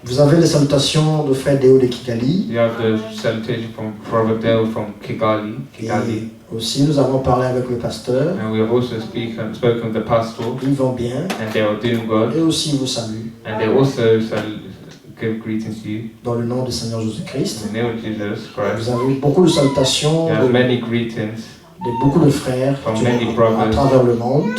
Vous avez les salutations de frère Deo de Kigali. You have the salutation from Brother Dale from Kigali. Et aussi, nous avons parlé avec le pasteur. And we have also spoken with the pastor, Ils vont bien. and they are doing good. Et aussi, ils vous saluent. And they also give greetings to you Dans le nom du Seigneur Jésus-Christ. in the name of Jesus Vous Christ. avez beaucoup de salutations You have de many greetings beaucoup de frères From many à brothers. travers le monde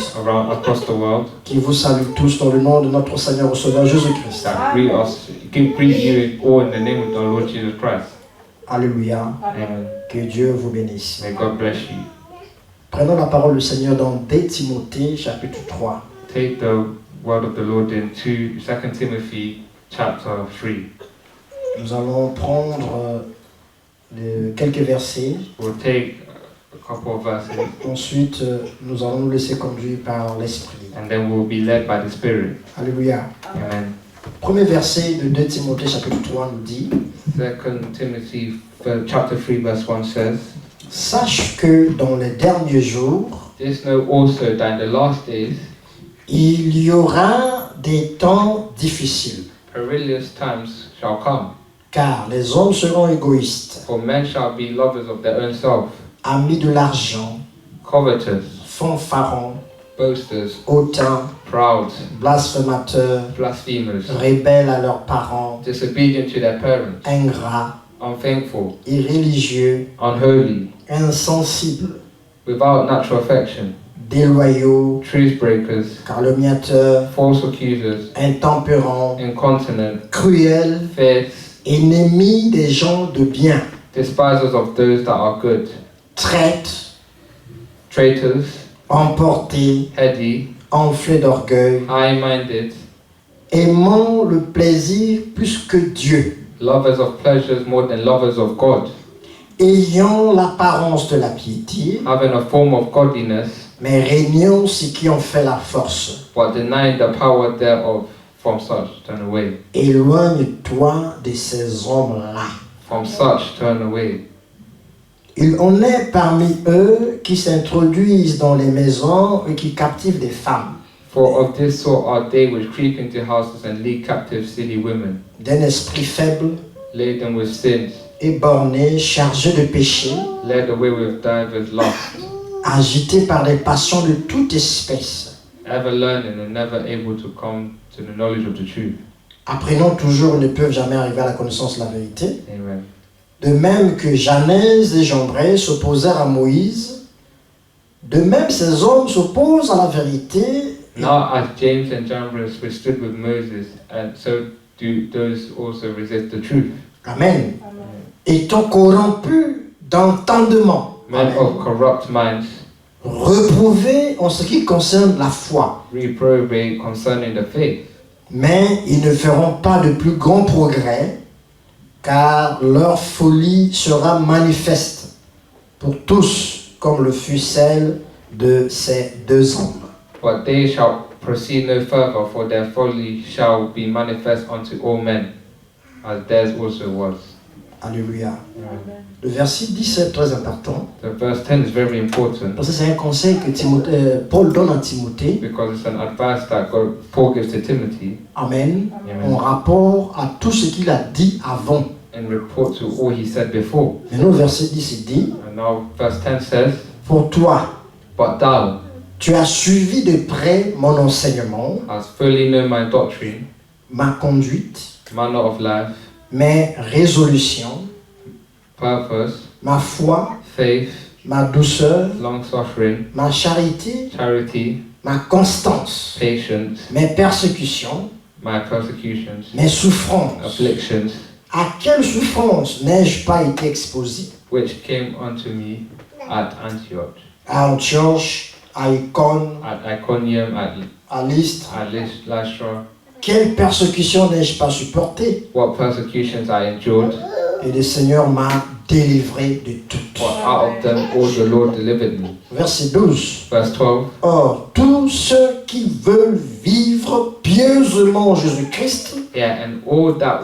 across the world qui vous saluent tous dans le nom de notre Seigneur et Sauveur Jésus-Christ. that greet us, greet you all in the name of our Lord Jesus Christ. Alléluia. Amen. Que Dieu vous bénisse. May God bless you. Prenons la parole du Seigneur dans 2 Timothée chapitre 3. Take the word of the Lord in 2 Timothy chapter 3. Nous allons prendre quelques versets. We'll take a couple of verses Ensuite, nous allons nous laisser conduire par l'Esprit. and then we'll be led by the Spirit. Alléluia. Amen. Premier verset de 2 Timothée chapitre 3 nous dit: 2 Timothy chapter 3 verse 1 says, Sache que dans les derniers jours, This know also that in the last days il y aura des temps difficiles, perilous times shall come. car les hommes seront égoïstes, For men shall be lovers of their own self, amis de l'argent, covetous, fanfarons, boasters, hautains, proud, blasphémateurs, blasphemers, rebelles à leurs parents, disobedient to their parents, ingrats, unthankful, irréligieux, unholy, insensibles, without natural affection, déloyaux, truth breakers, calomniateurs, false accusers, intempérants, incontinent, cruels, fierce, ennemis des gens de bien, despisers of those that are good, traîtres, traitors, emportés, heady, enflés d'orgueil, high-minded, aimant le plaisir plus que Dieu, lovers of pleasures more than lovers of God, ayant l'apparence de la piété, having a form of godliness, mais régnant ceux qui ont fait la force. but denying the power thereof. From such turn away. Éloigne-toi de ces hommes-là. From such turn away. Il en est parmi eux qui s'introduisent dans les maisons et qui captivent des femmes, For of this sort are they which creep into houses and lead captive silly women, d'un esprit faible, laden with sins, et bornés, chargés de péché, led away with divers lusts, agités par des passions de toute espèce. ever learning and never able to come to the knowledge of the truth. Apprenant toujours, ne peuvent jamais arriver à la connaissance de la vérité. Amen. De même que Janès et Jambres s'opposèrent à Moïse, de même ces hommes s'opposent à la vérité. Now as James and Jambres withstood with Moses, and so do those also resist the truth. Amen. Étant corrompus d'entendement, Men Amen, of corrupt minds, reprouvés en ce qui concerne la foi. reprobate concerning the faith. Mais ils ne feront pas de plus grands progrès, car leur folie sera manifeste pour tous, comme le fut celle de ces deux hommes. But they shall proceed no further, for their folly shall be manifest unto all men, as theirs also was. Alléluia. Le verset 10 est très important, The verse 10 is very important parce que c'est un conseil que Paul donne à Timothée, because it's an advice that Paul gives to Timothy Amen, Amen. en rapport à tout ce qu'il a dit avant. in report to all he said before. Maintenant, le verset 10 il dit: And now verse 10 says, Pour toi, But thou tu as suivi de près mon enseignement, hast fully known my doctrine, ma conduite, manner of life, mes résolutions, purpose, ma foi, faith, ma douceur, long-suffering, ma charité, charity, ma constance, patience, mes persécutions, my persecutions, mes souffrances. afflictions, À quelle souffrance n'ai-je pas été exposé? which came unto me at Antioch, À Antioche, à Icône, at Iconium, à Lystre. at Lystra. Quelle persécution n'ai-je pas supporté? What persecutions I endured, Et le Seigneur m'a délivré de toutes. but out of them all the Lord delivered me. Verset 12. Verse 12. Or, tous ceux qui veulent vivre pieusement en Jésus-Christ Yeah, and all that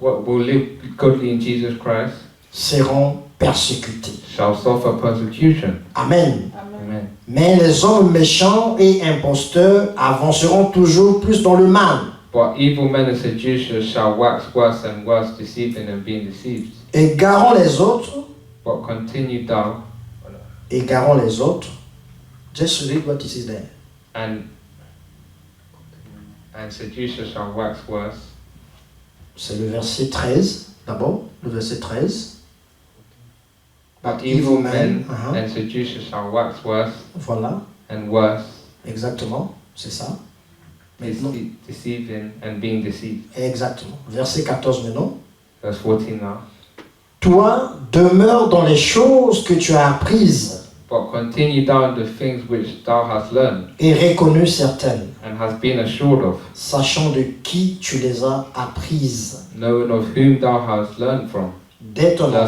will live godly in Jesus Christ seront persécutés. shall suffer persecution. Amen. Amen. Mais les hommes méchants et imposteurs avanceront toujours plus dans le mal, But evil men and seducers shall wax worse and worse, deceiving and being deceived. Égarant les autres, But continue thou, égarant les autres. Just read what is there. and seducers shall wax worse. C'est le verset 13, d'abord, le verset 13. But evil men uh-huh. and seducers shall wax worse Voilà, and worse, exactement, c'est ça. Maintenant, deceiving and being deceived. exactement. Verset 14 maintenant. Verse 14 now. Toi, demeure dans les choses que tu as apprises But continue down the things which thou hast learned et reconnues certaines, and hast been assured of, sachant de qui tu les as apprises. knowing of whom thou hast learned from, Dès ton Learn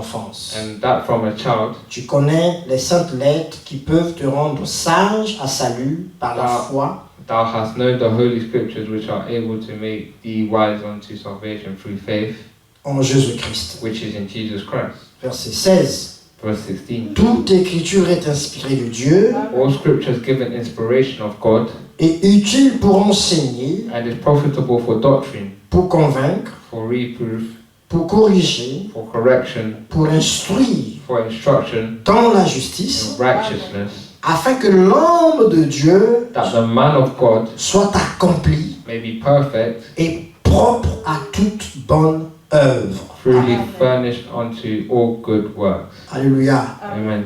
enfance, and that from a child tu connais les saintes lettres qui peuvent te rendre sage à salut par la foi thou hast known the holy scriptures which are able to make thee wise unto salvation through faith, en Jésus-Christ. which is in Jesus Christ. Verset 16. Verse 16. Toute écriture est inspirée de Dieu All scripture is given inspiration of God et utile pour enseigner, and is profitable for doctrine, pour convaincre, for reproof, pour corriger, for correction, pour instruire for instruction dans la justice, in righteousness, afin que l'homme de Dieu that the man of God soit accompli may be perfect, et propre à toute bonne œuvre. truly furnished unto all good works. Alléluia. Amen.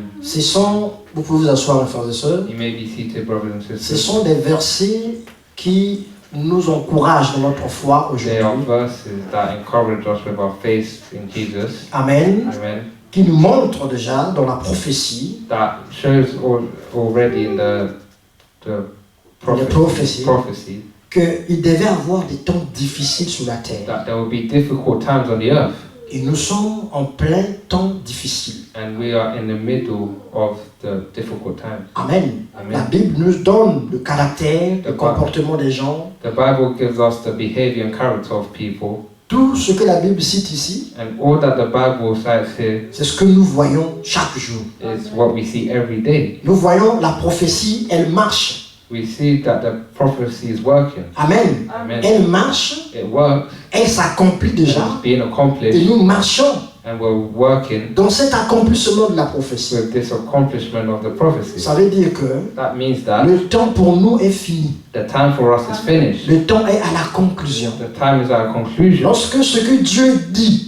Vous pouvez vous asseoir, mes frères et sœurs. You may be seated, brothers and Ce sisters. sont des versets qui nous encouragent dans notre foi They are aujourd'hui. verses that encourage us with our faith in Jesus. Amen. Amen. Qui nous montrent déjà dans la prophétie That shows already in the prophecy qu'il devait avoir des temps difficiles sur la terre. that there will be difficult times on the earth, Et nous sommes en plein temps difficile. and we are in the middle of the difficult times. Amen. Amen. La Bible nous donne le caractère, le D'accord. comportement des gens. The Bible gives us the behavior and character of people, Tout ce que la Bible cite ici, and all that the Bible cites here c'est ce que nous voyons chaque jour. is what we see every day. Nous voyons la prophétie, elle marche. We see that the prophecy is working. Amen. Amen. Elle marche, It works, elle s'accomplit déjà. it's being Et accomplished, nous marchons and we're working dans cet accomplissement de la prophétie. with this accomplishment of the prophecy. Ça veut dire que That means that le temps pour nous est fini. the time for us is finished. Le temps est à la conclusion. The time is at a conclusion. Lorsque ce que Dieu dit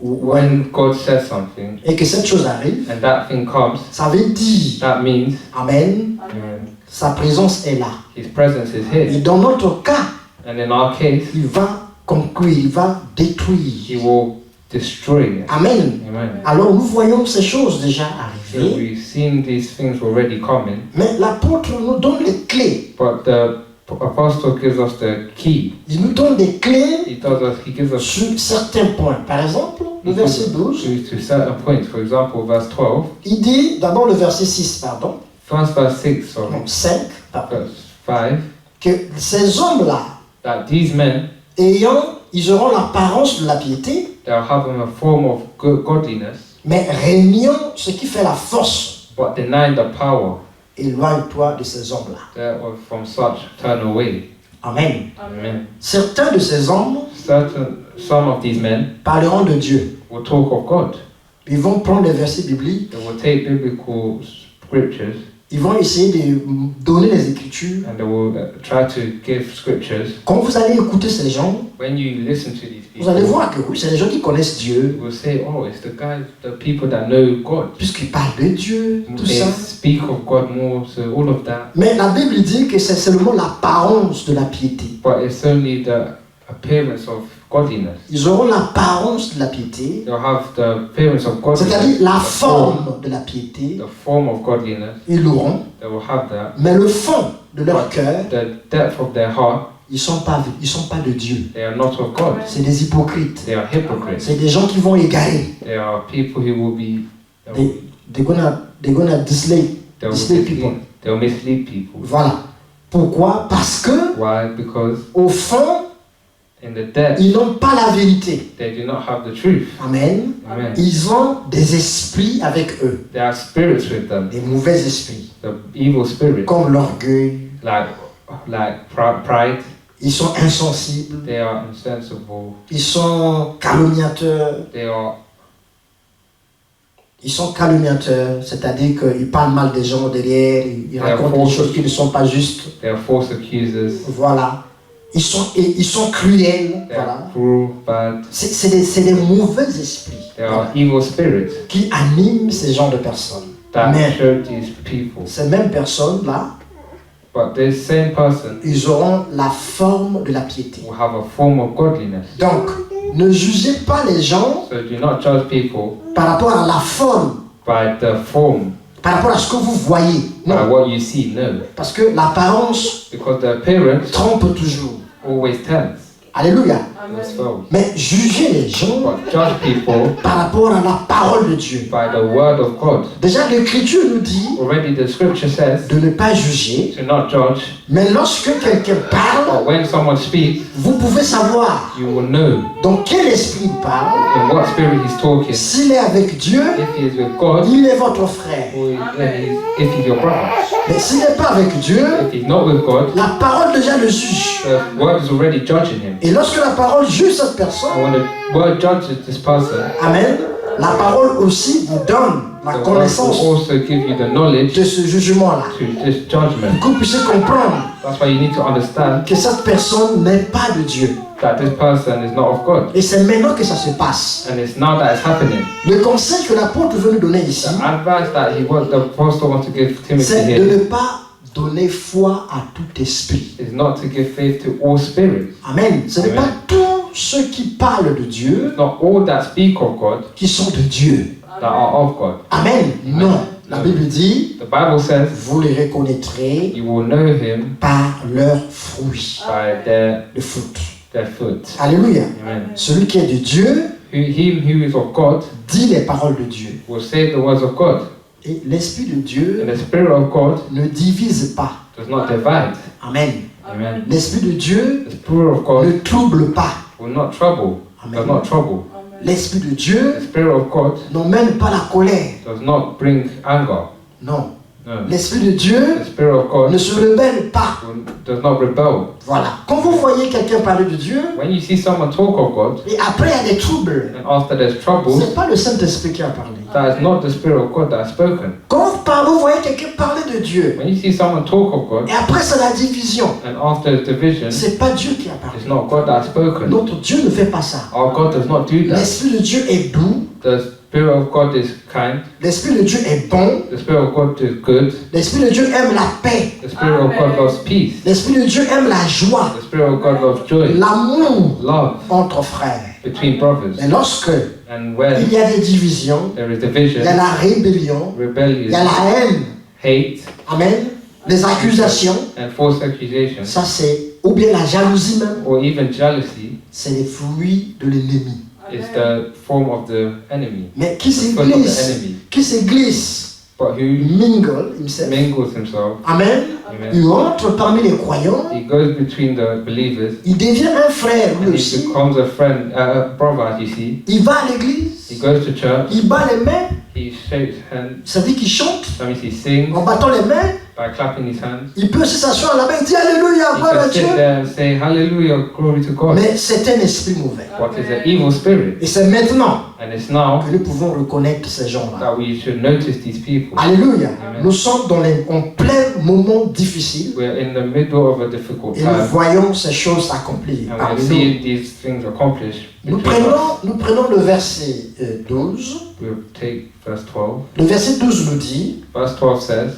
When God says something et que cette chose arrive, and that thing comes, ça veut dire, that means Amen, sa présence est là. His presence is Et here. dans notre cas, And in our case, il va conclure, il va He détruire. will destroy it. Amen. Amen. Alors nous voyons ces choses déjà So arriver, we've seen these things already coming, mais l'apôtre nous donne les clés. but the apostle gives us the key. Il nous donne des clés He gives us sur certains points. Par exemple, le verset 12, to certain points. For example, verse 12, il dit, d'abord le verset 6, pardon, first verse 6, sorry, non, 5, pardon, verse 5, que ces hommes-là, that these men, ils auront l'apparence de la piété, they are having a form of godliness, mais régnant ce qui fait la force. but denying the power. Éloigne-toi de ces hommes-là. Therefore, from such turn away. Amen. Amen. Certains de ces hommes Some of these men parleront de Dieu. will talk of God. Ils vont prendre les versets bibliques, They will take biblical scriptures ils vont essayer de donner les écritures. and they will try to give scriptures. Quand vous allez écouter ces gens, When you listen to these vous allez people, voir que oui, c'est des gens qui connaissent Dieu, you will say, "Oh, it's the people that know God. puisqu'ils parlent de Dieu, tout They ça. speak of God more, so all of that." Mais la Bible dit que c'est seulement l'apparence de la piété. But it's only the appearance of godliness. Ils auront l'apparence de la piété, They'll have the appearance of godliness. c'est-à-dire la the form, forme de la piété, the form of godliness. ils l'auront, They will have that. mais le fond de leur But cœur, the depth of their heart, ils sont pas de Dieu. they are not of God. C'est des hypocrites. They are hypocrites. C'est des gens qui vont égarer. They are people who will be. They're gonna mislead They will people. They will mislead people. Voilà. Pourquoi? Parce que Why? Because au fond, in the depth ils n'ont pas la vérité. they do not have the truth. Amen. Amen. Ils ont des esprits avec eux, There are spirits with them, des mauvais esprits, the evil spirits, comme l'orgueil, like pride. Ils sont insensibles. They are insensible. Ils sont calomniateurs. Ils sont calomniateurs, c'est-à-dire qu'ils parlent mal des gens derrière, ils racontent des choses qui ne sont pas justes. They are false accusers. Voilà. Ils sont cruels. They are Voilà. cruel, bad. C'est des mauvais esprits They are evil spirits qui animent ces genres de personnes. that Mais show these people. ces mêmes personnes-là, But this same person ils auront la forme de la piété. will have a form of godliness. Donc, ne jugez pas les gens So do not judge people par rapport à la forme, by the form, par rapport à ce que vous voyez. by Non, what you see. No. parce que l'apparence Because the appearance trompe toujours. always tells. Alléluia. It's false. Mais jugez les gens But judge people par rapport à la parole de Dieu. by the word of God. Déjà, l'Écriture nous dit Already the scripture says de ne pas juger, to not judge, mais lorsque quelqu'un parle, but when someone speaks, vous pouvez savoir you will know dans quel esprit il parle. in what spirit he's talking. S'il est avec Dieu, If he is with God, il est votre frère. or if he's your brother. Mais s'il n'est pas avec Dieu, If he's not with God, la parole déjà le juge. the word is already judging him. Et lorsque la parole juge cette personne, And when the word judges this person, Amen, la parole aussi vous donne la the word connaissance will also give you the knowledge de ce jugement-là. to this judgment. Pour que vous puissiez comprendre That's why you need to understand que cette personne n'est pas de Dieu. that this person is not of God. Et c'est maintenant que ça se passe. And it's now that it's happening. Le conseil que l'apôtre veut nous donner ici, The advice that the apostle wants to give Timothy c'est de here ne pas donner foi à tout esprit. is not to give faith to all spirits. Amen. Ce n'est Amen. pas tous ceux qui parlent de Dieu It's not all that speak of God qui sont de Dieu. that are of God. Amen. Non. La Bible dit, The Bible says vous les reconnaîtrez you will know him par leurs fruits. by their Le fruit. fruit. Alléluia. Amen. Celui qui est de Dieu Him who is of God dit les paroles de Dieu. will say the words of God. Et l'Esprit de Dieu And the Spirit of God ne divise pas. does not divide. Amen. Amen. L'Esprit de Dieu The Spirit of God ne trouble pas. will not trouble. Does Amen. not trouble. L'Esprit de Dieu The Spirit of God n'emmène pas la colère. does not bring anger. Non. No. L'Esprit de Dieu The Spirit of God ne se rebelle pas. does not rebel. Voilà. Quand vous voyez quelqu'un parler de Dieu, When you see someone talk of God, et après il y a des troubles, and after there's ce troubles, n'est pas le Saint-Esprit qui a parlé. that is not the Spirit of God that has spoken. Quand vous voyez quelqu'un parler de Dieu, When you see someone talk of God, et après c'est la division, and after the division, c'est pas Dieu qui a parlé. it's not God that has spoken. Notre Dieu ne fait pas ça. Our God does not do that. L'Esprit de Dieu est doux, The Spirit of God is kind. l'Esprit de Dieu est bon, The Spirit of God is good. l'Esprit de Dieu aime la paix, The Spirit of God loves peace. l'Esprit de Dieu aime la joie, The Spirit of God loves joy, l'amour love entre frères. between brothers. Mais lorsque And when il y a des divisions, there is il y a division, la rébellion, il y a rebellion, la haine, hate, amen, les accusations, and false accusations, ça c'est, ou bien la jalousie même, or even jealousy, c'est les fruits de l'ennemi. is the form of the enemy. Mais qui The se fruit of the glisse, enemy. qui se glisse, But who mingle himself, mingles himself, amen, amen, il entre parmi les croyants, he goes between the believers, il devient un frère lui and he aussi, becomes a friend, a brother, as you see. il va à l'église, He goes to church, il bat les mains, he shakes hands, ça dit qu'il chante, that means he sings en battant les mains, by clapping his hands. il peut aussi s'asseoir là-bas et dire Alléluia, He gloire à can sit Dieu. there and say, Hallelujah, glory to God. Mais c'est un esprit mauvais. What is an evil spirit? Et c'est maintenant And it's now que nous pouvons reconnaître ces gens-là. that we should notice these people. Alléluia. Amen. Nous sommes en plein moment difficile We're in the middle of a difficult et nous time, voyons ces choses s'accomplir. and we're parmi nous. seeing these things accomplished. Nous between us. prenons le verset 12. We'll take verse 12. Le verset 12 nous dit Verse 12 says,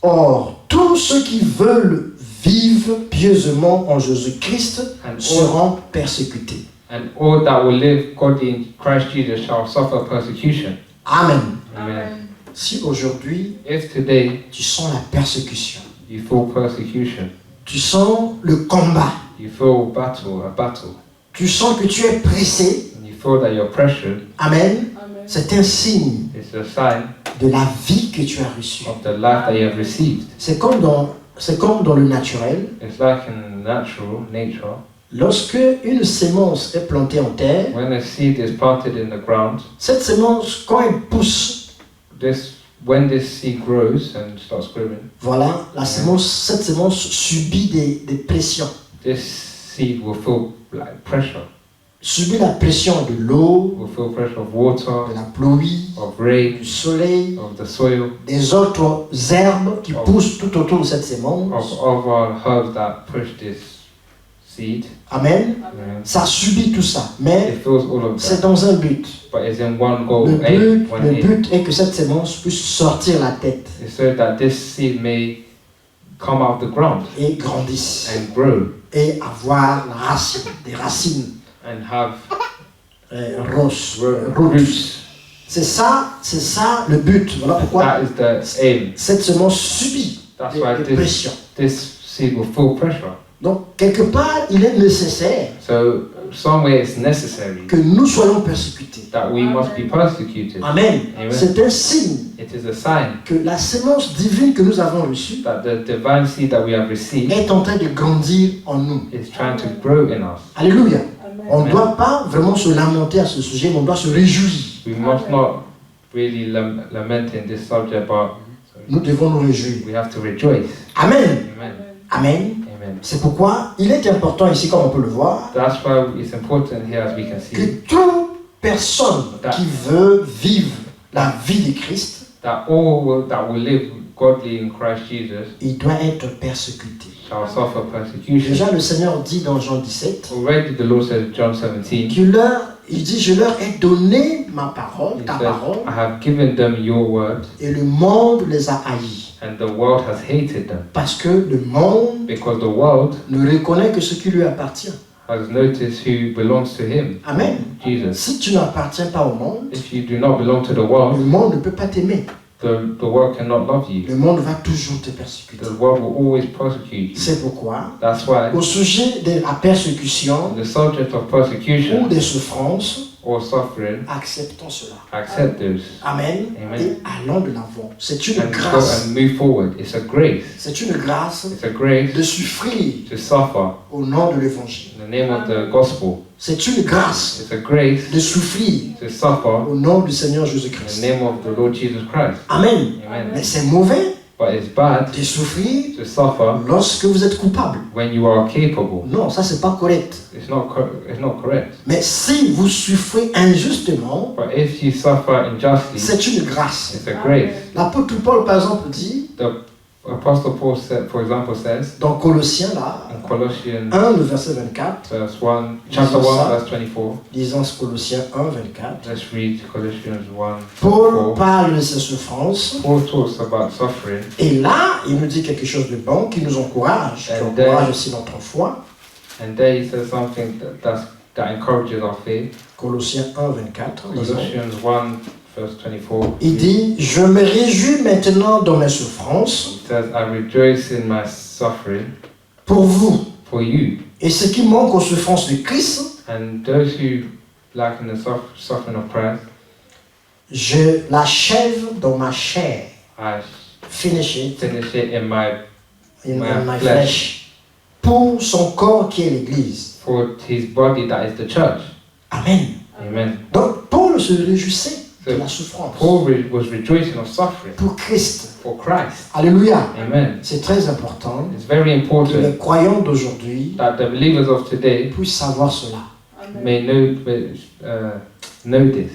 Or, tous ceux qui veulent vivre pieusement en Jésus-Christ And all- seront persécutés. and all that will live godly in Christ Jesus shall suffer persecution. Amen. Amen. Si aujourd'hui If today tu sens la persécution, you feel persecution, tu sens le combat, you feel a battle, tu sens que tu es pressé, and you feel that you're pressured, Amen, c'est un signe it's a sign de la vie que tu as reçue. of the life that you have received. C'est comme dans le naturel. It's like in natural nature, Lorsque une sémence est plantée en terre, when a seed is planted in the ground, cette sémence, quand elle pousse, this when this seed grows and starts growing, voilà, cette semence subit des pressions. this seed will feel like pressure. Subit la pression de l'eau, Will feel pressure of water, de la pluie, of rain, du soleil, of the soil, des autres herbes qui poussent tout autour de cette semence. of other herbs that push this seed. Amen. Yeah. Ça subit tout ça, mais It feels all of c'est that, dans un but. but it's in one goal, Le aim, one le aim. but est que cette semence puisse sortir la tête It's so that this seed may come out of the ground et grandisse and grow et avoir la racine, des racines and have roses, roots. C'est ça le but. Voilà pourquoi That is the aim. cette semence subit That's des why pressions. this seed will feel pressure. Donc, quelque part, il est nécessaire So, somewhere it's necessary que nous soyons persécutés. that we must be persecuted. Amen. Amen. C'est un signe It is a sign que la semence divine que nous avons reçue that the divine seed that we have received est en train de grandir en nous. is trying to grow in us. Alléluia. On ne Amen. doit pas vraiment se lamenter à ce sujet, mais on doit se réjouir. We must not really lament in this subject, but Nous devons nous réjouir. we have to rejoice. Amen. Amen. Amen. Amen. C'est pourquoi il est important ici, comme on peut le voir, That's why it's important here, as we can que see, toute personne qui veut vivre la vie de Christ, that all that will live godly in Christ Jesus il doit être persécuté. shall suffer persecution. Déjà, le Seigneur dit dans Jean 17 Already the Lord says, John 17, il dit, je leur ai donné ma parole, He ta says, parole, I have given them your word, et le monde les a haïs. and the world has hated them, Parce que le monde because the world ne reconnaît que ce qui lui appartient. has noticed who belongs to him, Amen. Jesus. Si tu n'appartiens pas au monde, If you do not belong to the le world, monde ne peut pas t'aimer. the world cannot love you. Le monde va toujours te persécuter. The world will always persecute you. C'est pourquoi, That's why au sujet de la persécution the subject of ou persecution des souffrances, or suffering, acceptons cela. accept those Amen. Amen. Et allons de l'avant. C'est une and go grâce. and move forward. It's a grace. C'est une grâce It's a grace de souffrir to suffer au nom de l'évangile. in the name of the gospel. C'est une grâce It's a grace de souffrir to suffer au nom du Seigneur in the Jésus-Christ. name of the Lord Jesus Christ. Amen. Amen. Mais c'est mauvais But it's bad de souffrir to suffer lorsque vous êtes coupable. when you are capable. Non, ça c'est pas correct. It's not correct. Mais si vous souffrez injustement, But if you suffer unjustly, c'est une grâce. it's a grace. L'apôtre Paul, par exemple, dit, The Apostle Paul, for example, says dans Colossiens, là, in Colossians 1, le verset 24, chapter 1, ça. verse 24. disons Colossiens 1, 24, Let's read Colossians 1, Paul 24. parle de ses souffrances, Paul talks about suffering, et là, il nous dit quelque chose de bon qui nous encourage, qui And encourage then- aussi notre foi. and there he says something that encourages our faith. Colossiens 1, 24, disons. Colossians 1, verse 24. Il dit, je me réjouis maintenant dans mes souffrances It says, I rejoice in my suffering pour vous. for you. Et ce qui manque aux souffrances de Christ, And those who lack in the suffering of Christ, je l'achève dans ma chair. I Finish it finish it in my in my my flesh. flesh. Pour son corps qui est l'Église. for his body that is the church. Amen. Amen. Donc Paul se réjouissait de la souffrance Paul was rejoicing of suffering pour Christ. for Christ. Alléluia. Amen. C'est très important It's very que les important croyants d'aujourd'hui that the believers of today puissent savoir cela. may know this.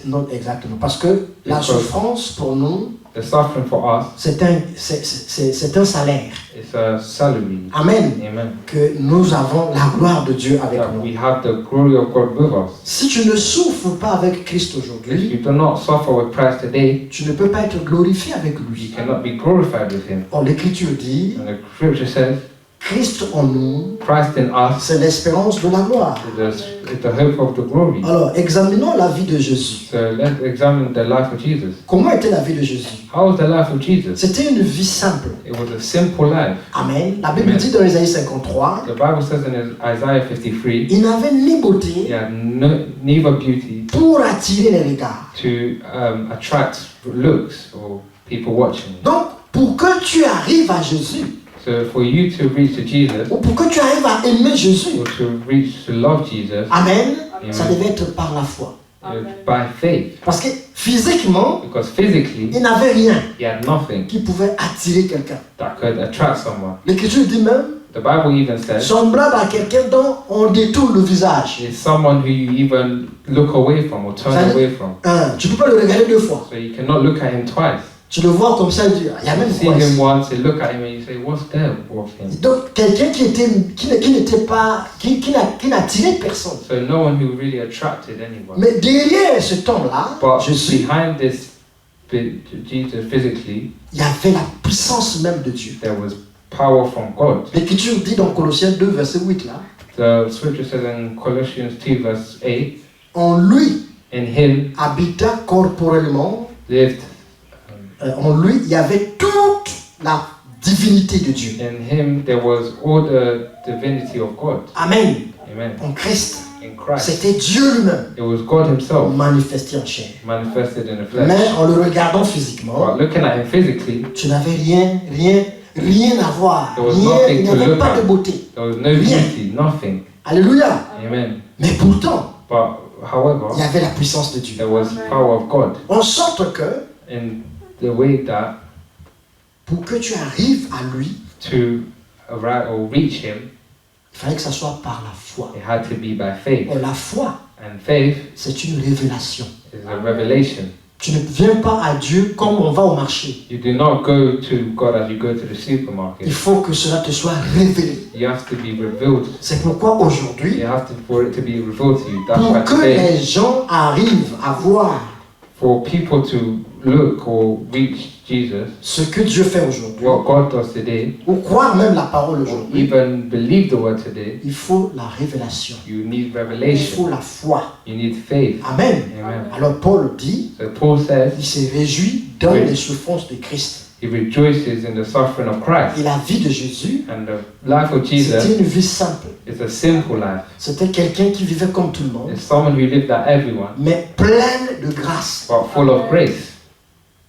Non, exactement. Parce que la Because- souffrance pour nous, The suffering for us c'est un salaire. is a salary. Amen. Amen. Que nous avons la gloire de Dieu avec That nous. we have the glory of God with us. Si tu ne souffres pas avec Christ If aujourd'hui, you do not suffer with Christ today, tu ne peux pas être glorifié avec you lui. cannot be glorified with Him. Or, l'Écriture dit, And the scripture says, Christ en nous, Christ in us c'est l'espérance de la gloire. is the hope of the glory. Alors, examinons la vie de Jésus. So let's examine the life of Jesus. Comment était la vie de Jésus? How was the life of Jesus? C'était une vie simple. It was a simple life. Amen. La Bible Amen. dit dans Ésaïe 53, The Bible says in Isaiah 53, il n'avait ni he beauté had neither beauty pour attirer les regards. to attract looks or people watching. Donc, pour que tu arrives à Jésus, So for you to reach to Jesus, ou pour que tu arrives à aimer Jésus, or to reach to love Jesus, Amen, Amen. ça devait être par la foi. by faith. Parce que physiquement, because physically il n'avait rien he had nothing qui pouvait attirer quelqu'un. that could attract someone. L'Écriture dit même, The Bible even says semblable à quelqu'un dont on détourne le visage. it's someone who you even look away from or turn Ça- away from. Tu ne peux pas le regarder deux fois. So you cannot look at him twice. Tu le vois comme ça, il y a même You see quoi him ici. once, you look at him and you say, what's there of him? Donc quelqu'un qui n'était pas, qui n'attirait personne. So no one who really attracted anyone. Mais derrière cet homme-là, But Jésus, behind this Jesus physically, il y avait la puissance même de Dieu. there was power from God. L'Écriture dit dans Colossiens 2, verset 8 là, The scripture says in Colossians 2 verse 8, en lui in him habita corporellement, lived, en lui il y avait toute la divinité de Dieu. in him there was all the divinity of God. Amen. Amen. En Christ, In Christ. c'était Dieu lui-même It was God himself manifesté en chair. manifested in the Mais flesh. en le regardant physiquement, But looking at him physically, tu n'avais rien à voir. There was Rien, nothing il n'y to avait look pas at. de beauté. there was no beauty, nothing. Alléluia. Amen. Mais pourtant, But however, il y avait la puissance de Dieu. there was power of God En sorte que, in the way that pour que tu arrives à lui, to arrive or reach him, il fallait que ça soit par la foi. it had to be by faith. Et la foi, And faith c'est une révélation. is a revelation. Tu ne viens pas à Dieu comme on va au marché. You do not go to God as you go to the supermarket. Il faut que cela te soit révélé. You have to be revealed. C'est pourquoi aujourd'hui, You have to for it to be revealed to you. That's pour why que today, les gens arrivent à voir for people to look or reach Jesus, ce que Dieu fait aujourd'hui, what God does today, ou croire même la parole or aujourd'hui, even believe the word today, il faut la révélation. you need Il revelation. faut la foi. You need faith. Amen. Amen. Alors Paul dit, So Paul says il se réjouit dans Oui. les souffrances de Christ. he rejoices in the suffering of Christ. Et la vie de Jésus, And the life of c'était Jesus une vie simple. is a simple life. C'était quelqu'un qui vivait comme tout le monde, It's someone who lived like everyone, mais plein de grâce. but full of grace.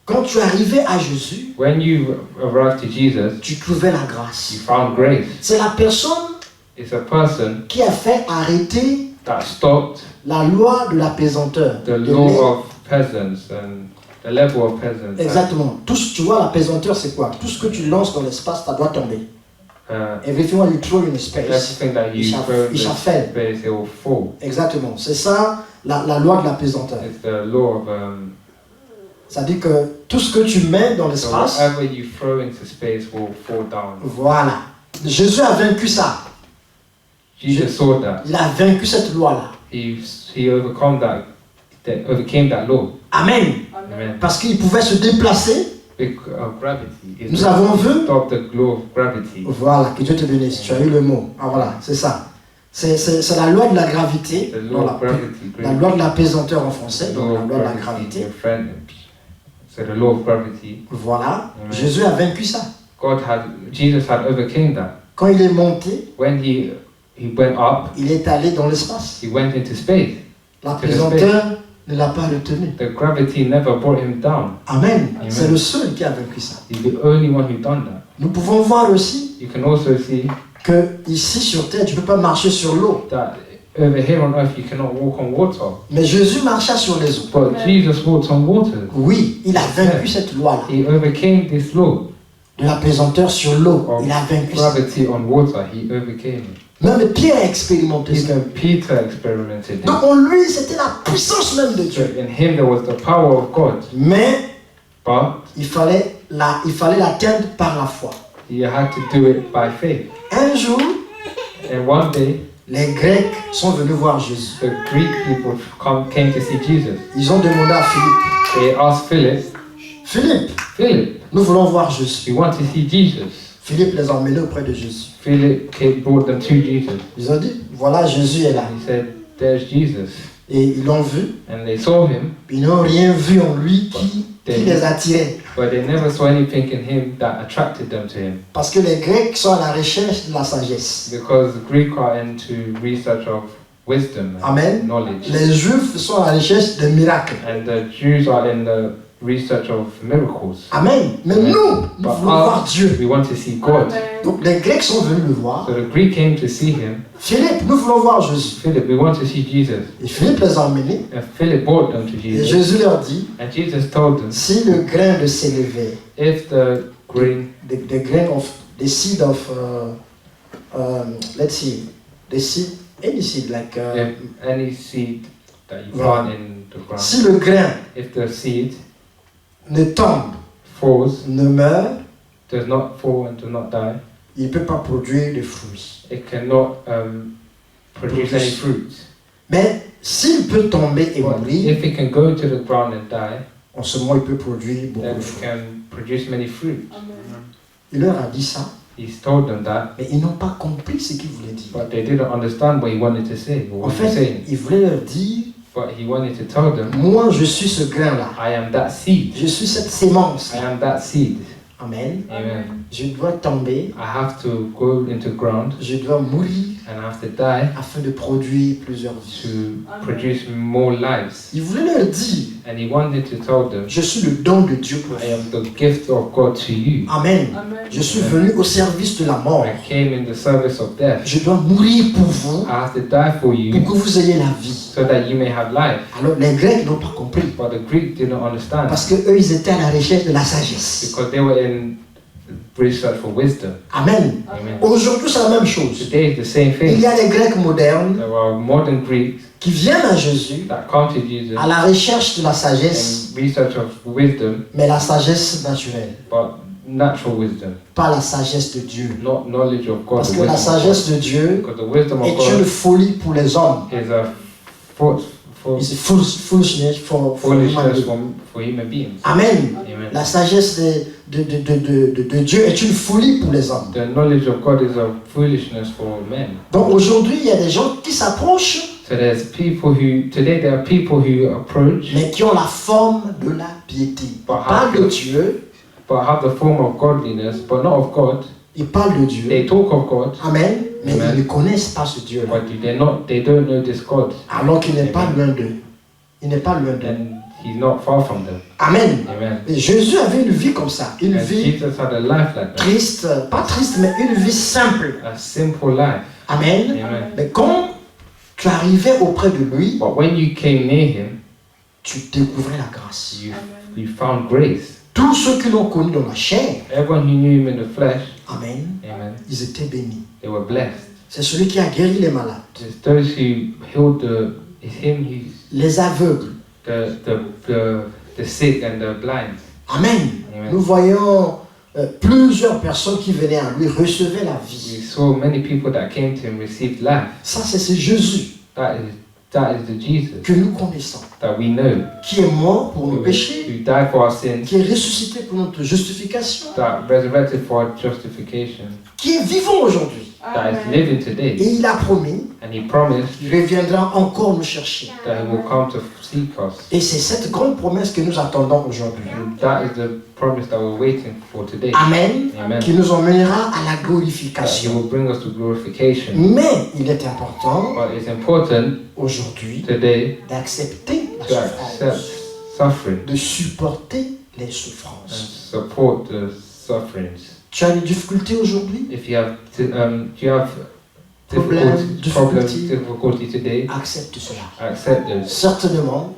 Quand tu arrivais à Jésus, When you arrived to Jesus, tu trouvais la you grâce. found grace. C'est la personne It's a person qui a fait arrêter that stopped la loi de la pesanteur. the De law l'é- of peasants and the level of peasants. Exactement. Tout ce, tu vois, la pesanteur, c'est quoi? Tout ce que tu lances dans l'espace, ça doit tomber. Uh, Everything what you throw in space, everything that you throw in il shall fail. space, it will fall. Exactement. C'est ça, la loi de la pesanteur. It's the law of Ça dit que tout ce que tu mets dans so l'espace, whatever you throw into space will fall down. voilà. Jésus a vaincu ça. Jesus saw that. Il a vaincu cette loi-là. He overcame that law. Amen. Amen. Parce qu'il pouvait se déplacer. Because of gravity. It Nous avons vu. stop the law of gravity. Voilà, que Dieu te bénisse. Tu as eu le mot. Ah voilà, c'est ça. C'est la loi de la gravité. The Non, law of gravity. la loi de la pesanteur en français. The Donc law la of loi de la gravity. gravité. Your friend. So the law of gravity. Voilà. Amen. Jésus a vaincu ça. Jesus had overcame that. Quand il est monté, When he went up, il est allé dans l'espace. he went into space. La pesanteur ne l'a pas retenu. The gravity never brought him down. Amen. Amen. C'est le seul qui a vaincu ça. He's the only one who done that. Nous pouvons voir aussi You can also see que ici sur terre, tu ne peux pas marcher sur l'eau. that over here on earth you cannot walk on water. Mais Jésus marcha sur les eaux. But Jesus walked on water. Oui, il a vaincu cette loi-là. He overcame this law De la pesanteur sur l'eau. of Il a vaincu ça. gravity on water. He overcame it. Même Pierre a expérimenté ça. Even Peter experimented it. Donc en lui, c'était la puissance même de So Dieu. in him there was the power of God. Mais But il fallait l'atteindre par la foi. he had to do it by faith. Un jour, And one day les Grecs sont venus voir Jésus. the Greek people came to see Jesus. Ils ont demandé à Philippe, They asked Philip, Philippe, nous voulons voir Jésus. we want to see Jesus. Philippe les a emmenés auprès de Jésus. Philip brought them to Jesus. Ils ont dit, voilà, Jésus est là. He said, there's Jesus. Et ils l'ont vu. And they saw him, Ils n'ont rien vu en lui qui les attirait. but they never saw anything in him that attracted them to him. Parce que les Grecs sont à la recherche de la sagesse. Because the Greek are into research of wisdom and Amen. knowledge. Les Juifs sont à la recherche de miracles. And the Jews are in the research of miracles. Amen. Mais Amen. nous But voulons voir Dieu. we want to see God. Donc les Grecs sont venus le voir. So the Greek came to see him. Philippe, nous voulons voir Jésus. Philip, we want to see Jesus. Et Philippe les a emmenés. And Philip brought them to Et Jesus. Jésus leur dit, And Jesus told them, si le grain de sénévé, if the grain, the grain of, the seed of, let's see, the seed, any seed, like, if any seed that you Right. plant in the ground, si le grain if the seed ne tombe, falls, ne meurt, does not fall and does not die, il ne peut pas produire de fruits. it cannot produce any fruit. Mais s'il peut tomber et But mourir, if it can go into the ground and die, en ce moment il peut produire beaucoup then de it fruits. can produce many fruit. Il leur a dit ça, He's told them that, mais ils n'ont pas compris ce qu'il voulait dire. but they didn't understand what he wanted to say, or En what he was fait, saying. il voulait leur dire, But he wanted to tell them, moi je suis ce grain-là, I am that seed. je suis cette sémence. I am that seed. Amen. Amen. Je dois tomber, I have to go into ground je dois mourir and I have to die afin de produire plusieurs vies. to produce more lives. Il voulait leur dire, And he wanted to tell them, je suis le don de Dieu pour I vous. am the gift of God to you. Amen. Je suis venu au service de la mort. I came in the service of death. Je dois mourir pour vous, I have to die for pour you que vous ayez la vie. so that you may have life. Alors les Grecs n'ont pas compris, But the Greek didn't understand parce que eux ils étaient à la recherche de la sagesse. because they were in research for wisdom. Amen. Amen. Aujourd'hui c'est la même chose. Today is the same Il thing. y a des Grecs modernes There are modern Greeks qui viennent à Jésus that come to Jesus à la recherche de la sagesse, in research of wisdom, mais la sagesse naturelle, but natural wisdom, pas la sagesse de Dieu. not knowledge of God. Parce the que la wisdom of sagesse God. de Dieu Because the wisdom of est une God folie pour les hommes. is a It's foolishness for foolishness human for human beings. Amen. Amen. La sagesse de Dieu est une folie pour les hommes. The knowledge of God is a foolishness for men. Donc aujourd'hui, il y a des gens qui s'approchent, So there's people who, today there are people who approach mais qui ont la forme de la piété. Ils parlent de Dieu, but have the form of godliness, but not of God. ils parlent de Dieu. They talk of God, Amen. Mais Amen. ils ne connaissent pas ce Dieu-là. but they don't know this God. Alors qu'il n'est pas Amen. loin d'eux. Il n'est pas loin d'eux. And He's not far from them. Amen. Amen. Et Jésus avait une vie comme ça. Une And vie Jesus had a life like that. triste, pas triste, mais une vie simple. A simple life. Amen. Amen. Mais quand tu arrivais auprès de lui, But when you came near Him, tu découvrais la grâce. you found grace. Tous ceux qui l'ont connu dans la chair, Everyone who knew Him in the flesh, Amen, amen, ils étaient bénis. they were blessed. C'est celui qui a guéri les malades, It's those who healed it's Him who's les aveugles. the sick and the blind. Amen. Amen. Nous voyons plusieurs personnes qui venaient à lui recevaient la We vie. saw many people that came to Him received life. Ça, c'est ce Jésus That is the Jesus que nous connaissons, that we know, qui est mort pour nos péchés, who died for our sins, qui est ressuscité pour notre justification, that resurrected for our justification, qui est vivant aujourd'hui. that is living today. Et il a promis And He promised qu'il reviendra encore nous chercher. that He will come to seek us. Et c'est cette grande promesse que nous attendons aujourd'hui. And that is the promise that we're waiting for today. Amen. Amen. Qui nous emmènera à la That He glorification. will bring us to glorification. Mais il est important But it's important aujourd'hui today d'accepter la to accept souffrance, suffering de supporter les and souffrances. support the sufferings. Tu as une difficulté aujourd'hui? If you have, do you have Difficulty. difficulty today, Accepte cela. accept those. Certainement,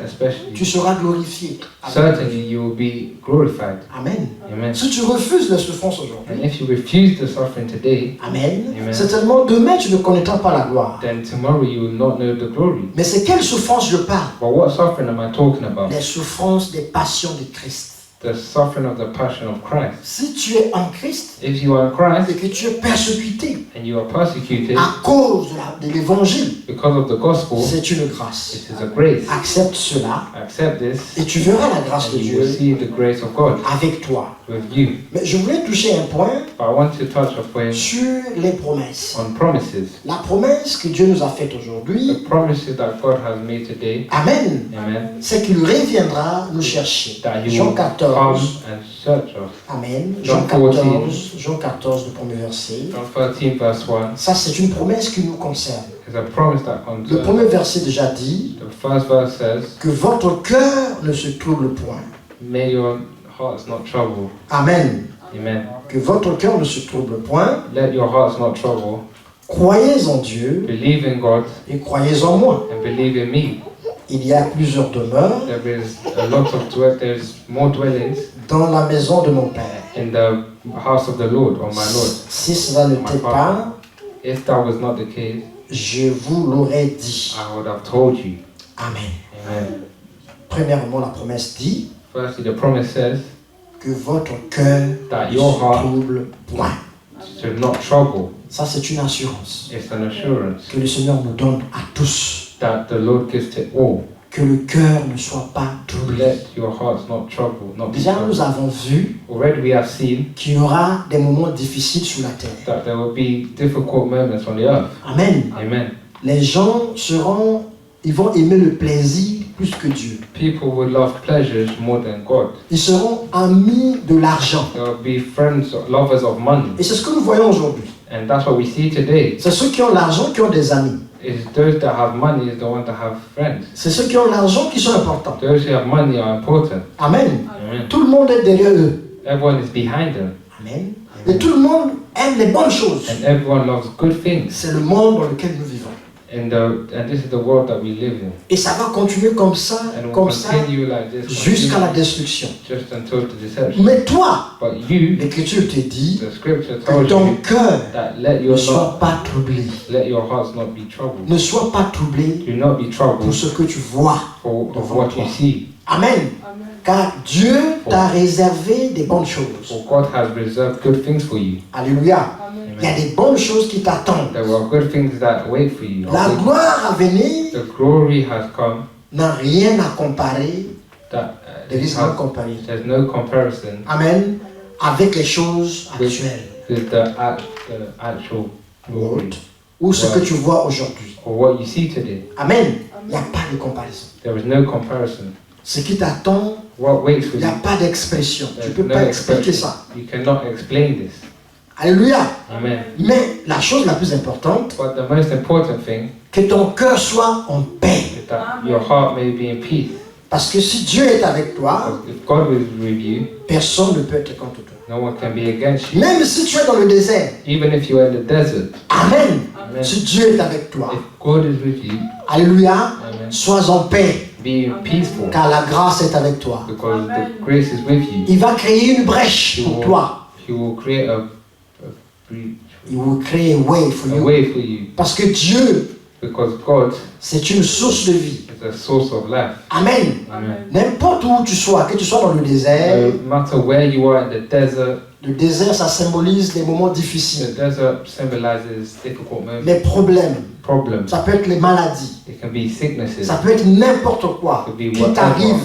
Especially, tu seras glorifié. certainly you will be glorified. Amen. Amen. Si tu refuses les souffrances And aujourd'hui, if you refuse the suffering today, Amen, Amen. certainement demain tu ne connaîtras pas la gloire. then tomorrow you will not know the glory. Mais c'est quelle souffrance je parle? But what suffering am I talking about? Les souffrances des passions de Christ. The suffering of the passion of Christ. Si tu es en Christ If you are in et Christ que tu es persécuté and you are persecuted à cause de l'évangile, because of the gospel, c'est une grâce. it is a grace. Accepte cela Accept this, et tu verras la grâce and de you will Dieu see the grace of God avec toi. with you. Mais je voulais toucher un point But I want to touch upon sur les promesses. on promises. La promesse que Dieu nous a faite The aujourd'hui, promises that God has made today, Amen, amen, c'est qu'il reviendra nous chercher. that He Jean will come 14, and search us. Amen. Jean Jean 14. 14, Jean 14, le premier verset. John 13 verse 1 Ça, c'est une promesse qui nous concerne. is a promise that Le concerns. premier verset déjà dit The first verse says que votre cœur ne se trouble point. May your hearts not trouble. Amen. Amen. Que votre cœur ne se trouble point. Let your hearts not trouble. Croyez en Dieu Believe in God et croyez en moi. and believe in me. Il y a plusieurs demeures There is a lot of there's more dwellings dans la maison de mon Père. in the house of the Lord, or my Lord. Si cela n'était pas, If that was not the case, je vous l'aurais dit. I would have told you. Amen. Amen. Premièrement, la promesse dit Firstly, the promise says que votre cœur that ne your se heart trouble point. should not trouble. Ça, c'est une assurance It's an assurance que le Seigneur nous donne à tous. that the Lord gives to all. Que le cœur ne soit pas troublé. Let your hearts not trouble, not be Déjà, nous troubled. avons vu Already we have seen qu'il y aura des moments difficiles sur la terre. that there will be difficult moments on the earth. Amen. Amen. Les gens ils vont aimer le plaisir plus que Dieu. People will love pleasures more than God. Ils seront amis de l'argent. There will be friends, lovers of money. Et c'est ce que nous voyons aujourd'hui. And that's what we see today. C'est ceux qui ont l'argent qui ont des amis. Is those that have money is the ones that have friends. C'est ceux qui ont l'argent qui sont importants. Those who have money are important. Amen. Amen. Tout le monde est derrière eux. Everyone is behind them. Amen. Et tout le monde aime les bonnes choses. And everyone loves good things. C'est le monde dans lequel nous vivons. And this is the world that we live in. Et ça va continuer comme ça, And we'll comme ça, continue like this jusqu'à la destruction. just until the deception. Mais toi, But you, l'Écriture te dit the scripture que tells ton you cœur that let ne your soit pas troublé. let your hearts not be troubled. Ne sois pas troublé Do not be pour troubled ce que tu vois. for of devant what toi. you see. Amen. Car Dieu t'a réservé des bonnes choses. For God has reserved good things for you. Alléluia. Il y a Amen. des bonnes choses qui t'attendent. There were good things that wait for you. La gloire à venir The glory has come. n'a rien à comparer. That There is no comparison. there's no comparison Amen. Avec les choses actuelles. with the actual glory Ou ce que tu vois aujourd'hui. or what you see today. Amen. Il n'y a pas de comparaison. There is no comparison. Ce qui t'attend, What waits for il n'y a you? pas d'expression. Tu ne There's peux no pas expliquer expression. ça. You cannot explain this. Alléluia. Amen. Mais la chose la plus importante, But the most important thing que ton cœur soit en paix. is that your heart may be in peace. Parce que si Dieu est avec toi, Because if God is with you, personne ne peut être contre toi. no one can be against you. Même si tu es dans le désert, Even if you're in the desert, Amen. Amen. Si Dieu est avec toi, If God is with you, Alléluia, Amen, sois en paix, be peaceful car la grâce est avec toi. because the grace is with you. Il va créer une brèche pour toi. He will create a breach, Il va créer a way for a you. way for you Parce que Dieu, because God c'est une source de vie. is a source of life. Amen. Amen. N'importe où tu sois, que tu sois dans le désert, No matter where you are in the desert ça symbolise les moments difficiles, symbolizes difficult moments, les problèmes. problems. Ça peut être les maladies. It can be sicknesses. Ça peut être n'importe quoi It could be qui t'arrive.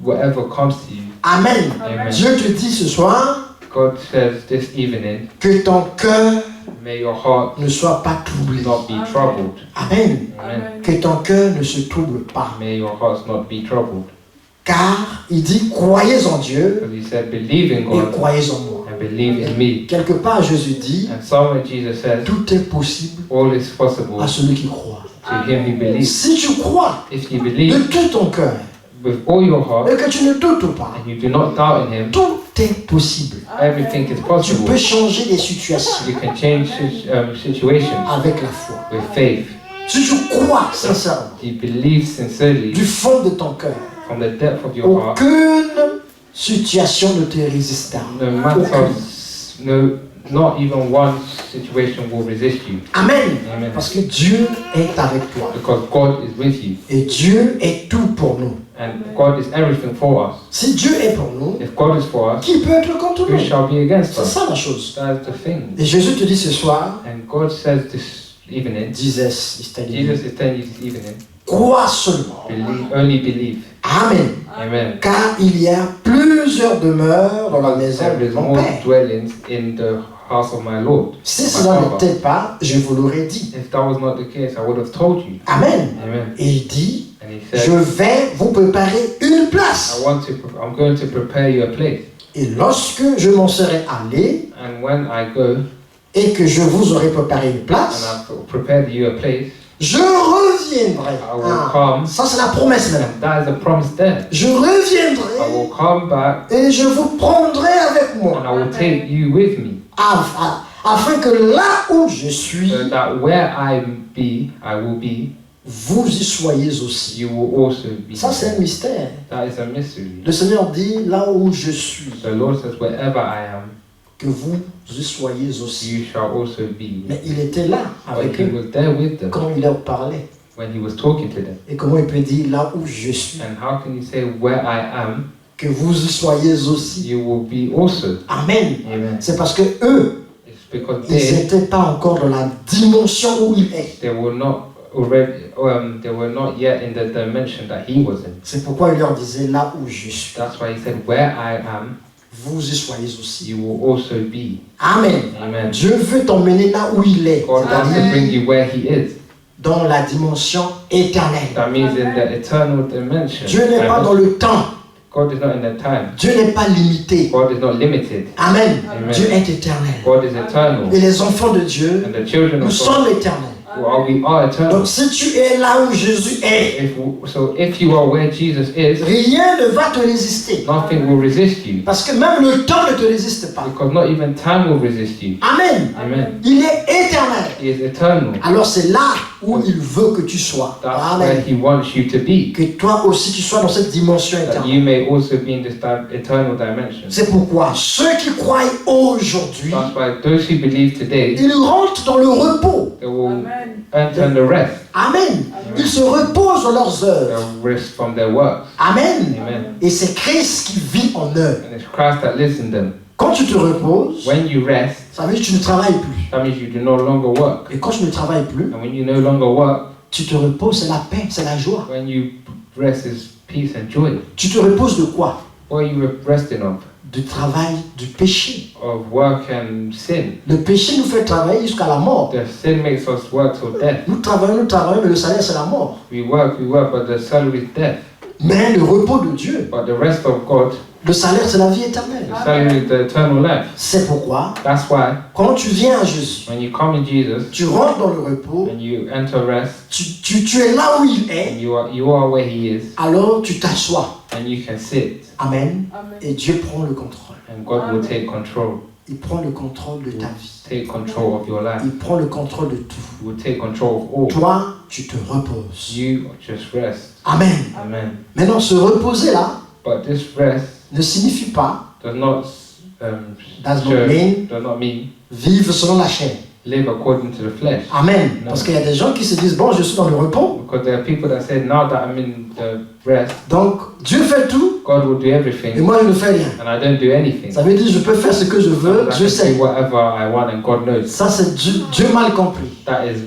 whatever comes to you. Amen. Amen. Dieu te dit ce soir God says this evening, que ton cœur may your heart ne soit pas troublé. not be troubled. Amen. Amen. Que ton cœur ne se trouble pas. May your hearts not be troubled. Car il dit croyez en Dieu Because he said, believe in et God croyez en moi. and believe in me. Quelque part Jésus dit And somewhere Jesus says, tout est possible all is possible à celui qui croit. to him who believes. Si tu crois If you de believe tout ton cœur with all your heart et que tu ne doutes pas, and you do not doubt in him, tout est possible. everything is Tu possible. peux changer des situations You can change situations avec la foi. with faith. Si tu crois sincèrement You believe sincerely du fond de ton cœur, from the depth of your heart, aucune situation ne te résistera. no matter, not even one situation will resist you. Amen. Amen. Parce que Dieu est avec toi. Because God is with you. Et Dieu est tout pour nous. And God is everything for us. Si Dieu est pour nous, If God is for us, qui peut être contre who nous? shall be against C'est us? ça la chose. That's the thing. Et Jésus te dit ce soir, And God says this evening, Jesus is telling you, Jesus is telling you this evening, crois seulement. only believe. Amen. Amen. Car il y a plusieurs demeures dans la maison There de is mon more Père. dwellings in the house of my Lord. Si my cela Father. n'était pas, je vous l'aurais dit. If that was not the case, I would have told you. Amen. Amen. Et il dit, And he je said, vais vous préparer une place. I'm going to prepare you a place. Et lorsque je m'en serai allé And when I go et que je vous aurai préparé une and place, I've prepared you a place, je reviendrai. I will come. Ça, c'est la promesse maintenant. That is a promise there. Je I reviendrai will come back et je vous prendrai avec and moi. I will take you with me, Afin que là où je suis, so that where I will be, vous y soyez aussi. you will also be. Ça, c'est un mystère. That is a mystery. Le Seigneur dit, là où je suis, The Lord says, wherever I am, que vous y soyez aussi. you shall also be. Mais il était là But avec he eux was there with them quand il leur parlait. when he was talking to them. Et comment il peut dire, là où je suis, And how can you say, where I am, que vous y soyez aussi. you will be also? Amen. Amen. C'est parce que eux, It's because ils n'étaient pas encore dans la dimension où il est. they were not already, they were not yet in the dimension that he was in. C'est pourquoi il leur disait, là où je suis, That's why he said, where I am, vous y soyez aussi. you will also be. Amen. Amen. Dieu veut t'emmener là où il est, God wants to c'est-à-dire bring you where he is. dans la dimension éternelle. That means in the eternal dimension. Dieu n'est pas dans le temps. God is not in the time. Dieu n'est pas limité. God is not limited. Amen. Amen. Dieu est éternel. God is eternal. Et les enfants de Dieu, And the children nous of God, sommes éternels. we are eternal. Donc si tu es là où Jésus est, If you are where Jesus is, rien ne va te résister. nothing will resist you. Parce que même le temps ne te résiste pas. Because not even time will resist you. Amen. Amen. Il est éternel. He is eternal. Alors c'est là où il veut que tu sois. That's where Amen. he wants you to be. Que toi aussi tu sois dans cette dimension That éternelle. you may also be in this eternal dimension. C'est pourquoi ceux qui croient aujourd'hui, That's why those who believe today, ils rentrent dans le repos. they will enter the rest. Amen. Ils se reposent dans leurs œuvres. They'll rest from their works. Amen. Amen. Et c'est Christ qui vit en eux. And it's Christ that lives in them. Quand tu te reposes, When you rest, ça veut dire que tu ne travailles plus. that means you do no longer work. Et quand tu ne travailles plus, And when you no longer work, tu te reposes, c'est la paix, c'est la joie. when you rest is peace and joy. Tu te reposes de quoi? What are you resting of? Du travail, du péché. Of work and sin. Le péché nous fait travailler jusqu'à la mort. The sin makes us work till death. Nous travaillons, mais le salaire c'est la mort. We work, but the salary is death. Mais le repos de Dieu, But the rest of God, le salaire c'est la vie éternelle. the salary is the eternal life. C'est pourquoi, That's why quand tu viens à Jésus, when you come in Jesus tu rentres dans le repos, and you enter rest, tu es là où il est, and you are where He is, alors tu t'assois. and you can sit, Amen. Et Dieu prend le contrôle. and God will take control. Il prend le contrôle de ta vie. Take control of your life. Il prend le contrôle de tout. He will take control of all. Toi, tu te reposes. You just rest. Amen. Amen. Maintenant, se reposer là But this rest ne signifie pas, does not does not mean vivre selon la chair. live according to the flesh. Amen. No. Parce qu'il y a des gens qui se disent, bon, je suis dans le repos, Because there are people that say, now that I'm in the rest, donc Dieu fait tout God will do et everything, moi je ne fais rien. and I don't do anything. Ça veut dire je peux faire ce que je veux, I je can do sais. whatever I want, and God knows. Ça c'est Dieu mal compris. That is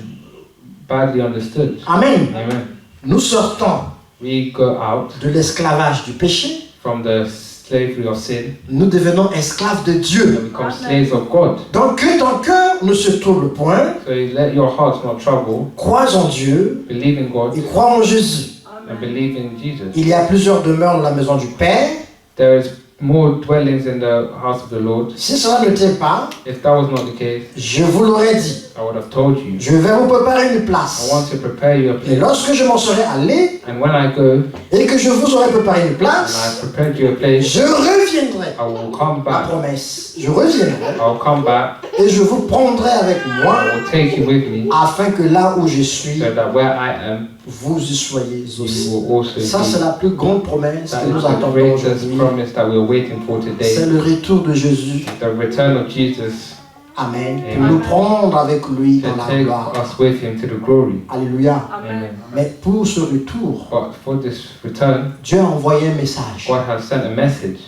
badly understood. Amen. Amen. Nous sortons We go out de l'esclavage du péché, from the slavery of sin nous devenons esclaves de Dieu. and become slaves of God. Donc que ton cœur ne se trouble point, So you let your heart not trouble. crois en Dieu Believe in God et crois en Jésus. and believe in Jesus. Il y a plusieurs demeures dans la maison du Père. There is more dwellings in the house of the Lord. Si cela ne t'est pas, If that was not the case, je vous l'aurais dit. I would have told you. Je vais vous préparer une I place. want to prepare you a Et place. lorsque je m'en serai allé And when I go et que je vous aurai préparé une and I place, prepared you a place, je reviendrai. I will come Ma back. promesse. Je reviendrai I'll come back. et je vous prendrai avec moi I will take you with me afin que là où je suis, so that where I am, vous y soyez you aussi. will also Ça, c'est be. la plus grande promesse That que is nous the attendons greatest aujourd'hui. promise that we're waiting for today. C'est le retour de Jésus. The return of Jesus Amen. Pour Amen. nous prendre avec lui to dans la take gloire. us with him to the glory. Alléluia. Amen. Mais pour ce retour, But for this return, Dieu a envoyé un message. God has sent a message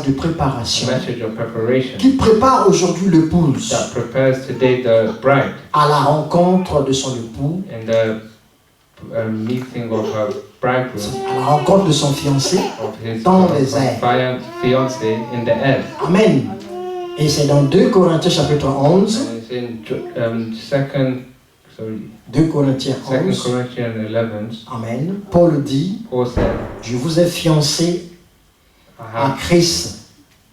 De préparation. of preparation Qui prépare aujourd'hui l'épouse that prepares today the bride à la rencontre de son époux, in the meeting of her bridegroom, à la rencontre de son fiancé. of his Dans les airs. fiancé in the air. Amen. Et c'est dans 2 Corinthiens chapitre 11, And it's in 2 Corinthiens 2 11, Corinthians 11, Amen. Paul dit, Paul said, je vous ai fiancé à Christ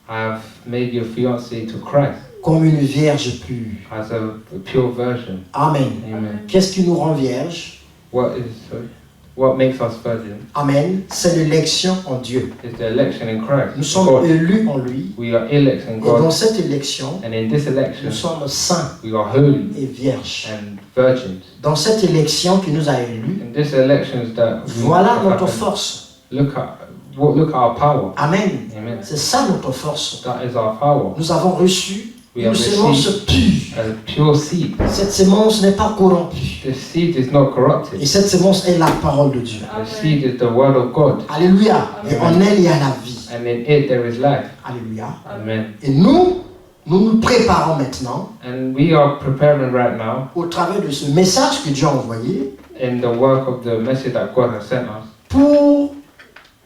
I have made your fiancé to Christ comme une vierge pure. as a pure virgin. Amen. Amen. Qu'est-ce qui nous rend vierge? what makes us virgin Amen. C'est l'élection en Dieu. is the election in Christ. Nous sommes God. élus en lui. We are elect in Et dans God, cette élection, and in this election, nous sommes saints we are holy et vierges. and virgins. Dans cette élection qui nous a élus, In this elections that voilà have notre happened, force. look at our power. Amen. Amen. C'est ça notre force. That is our power. Nous avons reçu We une have sémence received pure. a pure seed. Cette sémence n'est pas corrompue. The seed is not corrupted. Et cette sémence est la parole de Dieu. The seed is the word of God, Alléluia. Et en elle, il y a la vie. and in it there is life. Alléluia. Amen. Et nous nous préparons maintenant And we are preparing right now au travers de ce message que Dieu a envoyé in the work of the message that God has sent us, pour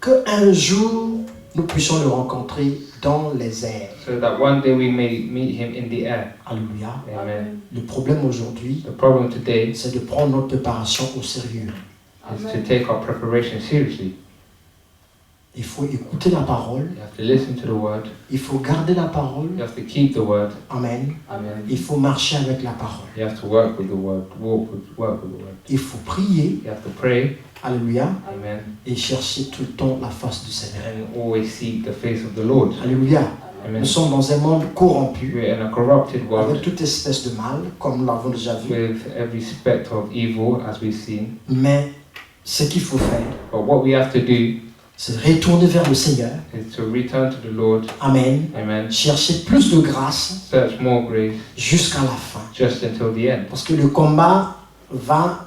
qu'un jour nous puissions le rencontrer dans les airs. so that one day we may meet Him in the air. Alléluia. Amen. Le problème aujourd'hui, The problem today c'est de prendre notre préparation au sérieux. is to take our preparation seriously. Il faut écouter la parole, You have to listen to the word. il faut garder la parole. You have to keep the word. Amen. Amen. Il faut marcher avec la parole. You have to work with the word. Work with the word. Il faut prier. You have to pray. Alléluia. Amen. Et chercher tout le temps la face du Seigneur. And always seek the face of the Lord. Alléluia. Amen. Nous sommes dans un monde corrompu, We're in a corrupted avec world toute espèce de mal, comme nous l'avons déjà vu. with every spectre of evil, as we've seen. Mais ce qu'il faut faire, But what we have to do c'est retourner vers le Seigneur. is to return to the Lord. Amen. Amen. Chercher plus de grâce Search more grace jusqu'à la fin. just until the end. Parce que le combat va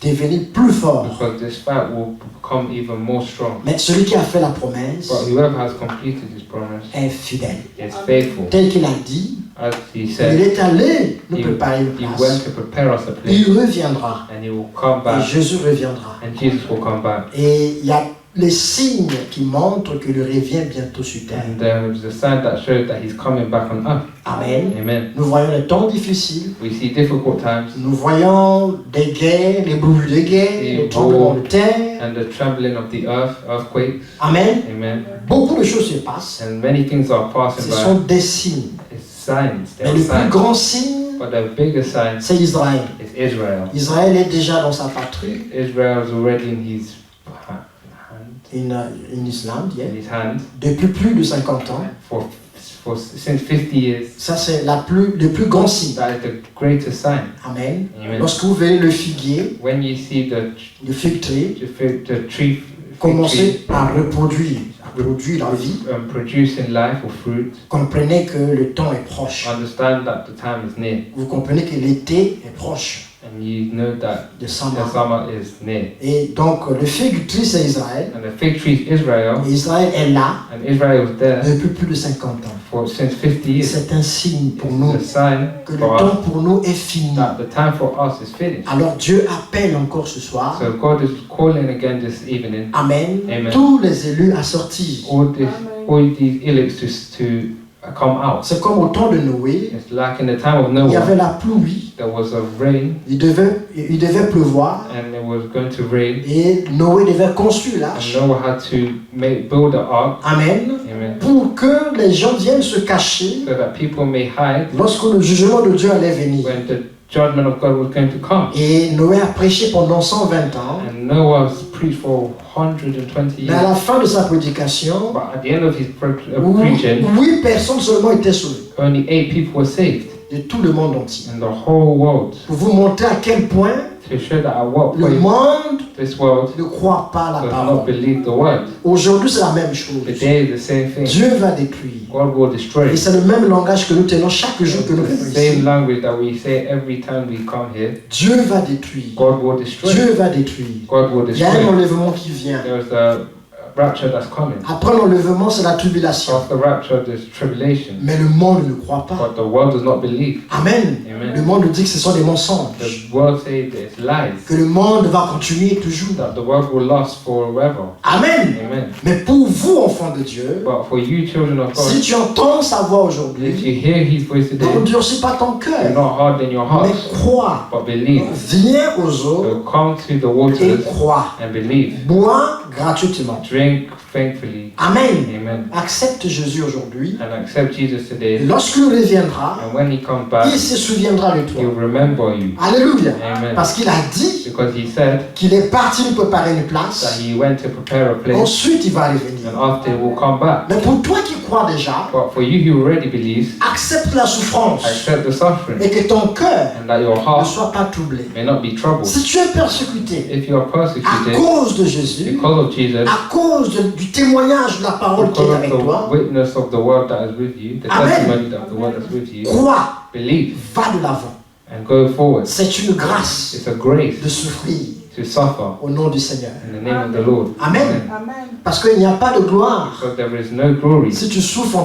devenir plus fort. Because this fight will become even more strong. Mais celui qui a fait la promesse But whoever has completed his promise est fidèle. is faithful. Tel qu'il a dit, As he il said, est allé nous he préparer une went place. to prepare us a place, Il reviendra. and he will come Et back, Jésus reviendra. and Jesus will come back. Et il y a les signes qui montrent que le revient bientôt sur terre. And there is a sign that shows that he's coming back on earth. Amen. Amen. Nous voyons les temps difficiles. We see difficult times Nous voyons des guerres, les bruits de guerre, les tremblements de terre. and the trembling of the earth, earthquakes. Amen. Amen. Beaucoup de choses se passent. And many things are passing Ce by. sont des signes. It's signs. They Mais are le plus signs. grand signe, But the biggest sign c'est Israël. is Israel. Israël est déjà dans sa patrie, Israel is already in his in Islande, yeah, in his hand depuis plus de 50 ans. since 50 years. Ça, c'est le plus grand signe. That is the greatest sign. Amen. Amen. Lorsque vous verrez le figuier, When you see le fig tree, the tree commencer à reproduire la vie, producing life or fruit, comprenez que le temps est proche. understand that the time is near, Vous comprenez que l'été est proche and you know that de the summer. summer is near. Et donc, le fig tree, c'est Israël. And the fig tree is Israel, Et Israël est là and Israel was there depuis plus de 50 ans. since 50 years. C'est un signe pour nous It's a sign que le for us temps pour nous est fini. that the time for us is finished. Alors Dieu appelle encore ce soir. So God is calling again this evening Amen. Amen. Tous les élus à sortir. all these elects to come out. C'est comme au temps de Noé. It's like in the time of Il y avait Noah, la pluie. there was a rain, Il devait pleuvoir. and it was going to rain, Et Noé devait construire l'arche. and Noah had to build an ark. Amen. Amen. Pour que les gens viennent se cacher So that people may hide lorsque le jugement de Dieu allait venir. when the judgment of God was going to come. Et Noé a prêché pendant 120 ans. And Noah preached for 120 Mais à years. la fin de sa prédication, But at the end of his preaching, 8 personnes seulement étaient sauvées only 8 people were saved de tout le monde entier. in the whole world. Pour vous montrer à quel point To show that at what le point monde this world ne croit pas la does not parole. believe the word. Aujourd'hui, c'est la même chose. Today is the same thing. Dieu va détruire. God will destroy. Et c'est le même langage que nous tenons chaque jour que nous The venons same ici. language that we say every time we come here. Dieu va détruire. God will destroy. Dieu va détruire. God will Il y a un destroy. enlèvement qui vient. There's a rapture that's coming. Après l'enlèvement, c'est la tribulation. After rapture, there's tribulation. Mais le monde ne croit pas. But the world does not believe. Amen. Amen. Le monde dit que ce sont des mensonges. The world says that it's lies. Que le monde va continuer toujours. That the world will last forever. Amen. Amen. Mais pour vous, enfants de Dieu, But for you, children of si God, tu entends sa voix if aujourd'hui, you hear His voice today, n'endurcis pas ton do cœur, not harden your mais hearts, crois. but believe. Viens aux eaux So come to the et waters crois. and believe. Bois gratuitement. Drink thankfully. Amen. Amen. Accepte Jésus aujourd'hui. And accept Jesus today. Lorsqu'il reviendra, And when he comes back, il se souviendra de toi. he'll remember you. Alléluia. Amen. Parce qu'il a dit Because he said qu'il est parti nous préparer une that place. he went to prepare a place, Ensuite, il va revenir. and after he will come back. Mais pour toi qui crois déjà, But for you who already believes, accepte la souffrance accept the suffering, et que ton cœur and that your ne heart soit pas troublé. may not be troubled. Si tu es persécuté If you are à persecuted cause de Jésus, because of Jesus, à cause du témoignage de la parole qui est because avec of toi, the witness of the word that is with you, the Amen. testimony of the word that's with you, crois, believe va de l'avant. and go forward. C'est une grâce It's a grace de souffrir to suffer au nom du Seigneur. in the name of the Lord. Amen. Parce qu'il n'y a pas de gloire Because there is no glory si tu souffres en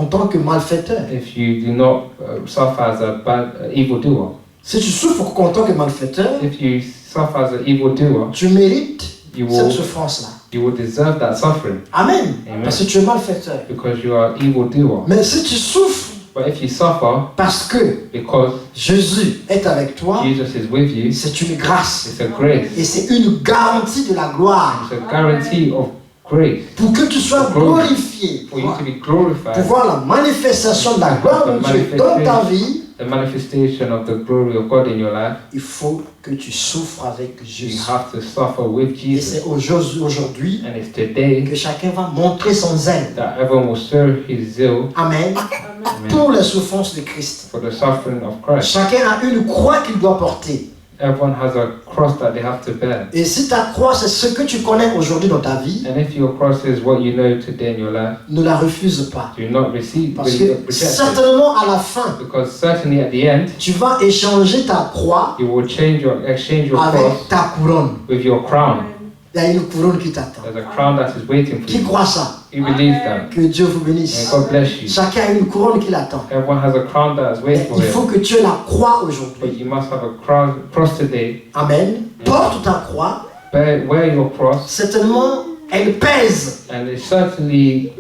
tant que malfaiteur. if you do not suffer as a bad evildoer. Si tu souffres en tant que malfaiteur, If you suffer as an evildoer, tu mérites you cette will souffrance-là. deserve that suffering Amen. Amen. Parce que tu es malfaiteur. because you are evildoer. Mais si tu souffres But if you suffer parce que because Jésus est avec toi, Jesus is with you, c'est une grâce. it's a grace. Et c'est une garantie de la gloire. It's a guarantee of grace Pour que tu sois glorifié. for you to be glorified. Pour voir la manifestation de la gloire de Dieu dans ta vie, The manifestation of the glory of God in your life, il faut que tu souffres avec you Jésus. have to suffer with Et Jesus. c'est aujourd'hui And it's today que chacun va montrer son zèle. that everyone will serve his zeal Amen. Amen. Pour les souffrances de Christ. for the suffering of Christ. Chacun a une croix qu'il doit porter. Everyone has a cross that they have to bear. Et si ta croix, c'est ce que tu connais aujourd'hui dans ta vie, And if your cross is what you know today in your life, ne la refuse pas. do not receive, Parce que reject it. certainement à la fin, Because certainly at the end, tu vas échanger ta croix you will exchange your avec cross ta couronne. with your crown. Il y a une couronne qui t'attend. There's a crown that is waiting for Qui you. croit ça? You believe that. Que Dieu vous And bénisse. God bless you. Chacun a une couronne qui l'attend. Everyone has a crown that is Mais waiting for il faut him. que tu aies la croix But aujourd'hui. you must have a cross today. Amen. Porte ta croix. Wear your cross. Certainement, elle pèse. And it certainly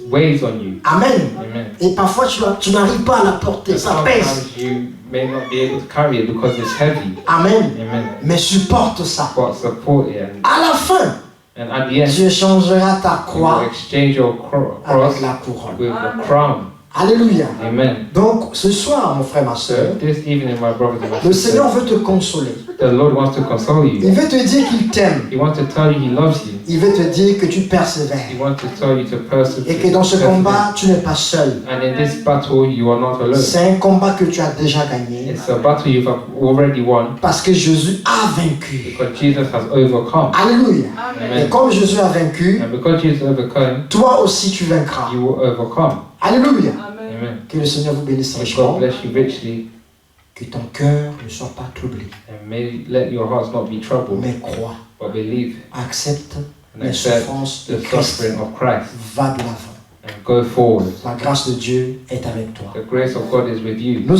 weighs on you. Amen. Amen. Et parfois, tu n'arrives pas à la porter. And Ça pèse. sometimes you may not be able to carry it because it's heavy. Amen. Amen. Mais supporte ça. But support it. À la fin, And at the end, tu échangeras ta you will croix exchange your cross avec la couronne. with the crown. Alléluia. Amen. Donc, ce soir, mon frère, ma So soeur, this evening, my brothers and my le sisters, Seigneur veut te consoler. the Lord wants to console Il you. veut te dire qu'il t'aime. He wants to tell you He loves you. Il veut te dire que tu He persévères. wants to tell you to persevere. Et que dans ce combat, tu n'es pas seul. And in this battle, you are not alone. C'est un combat que tu as déjà gagné. It's a battle you've already won Parce que Jésus a vaincu. because Jesus has overcome. Alléluia. Et Amen. comme Jésus a vaincu, And because Jesus overcome, toi aussi tu vaincras. you will overcome. Alléluia. Amen. Que le Seigneur vous bénisse May richement. God bless you richly, Que ton cœur ne soit pas troublé. and may let your hearts not be troubled, Mais crois. but believe Accepte and les accept souffrances de the Christ. suffering of Christ Va de l'avant. and go forward. La grâce de Dieu est avec toi. The grace of God is with you. Nous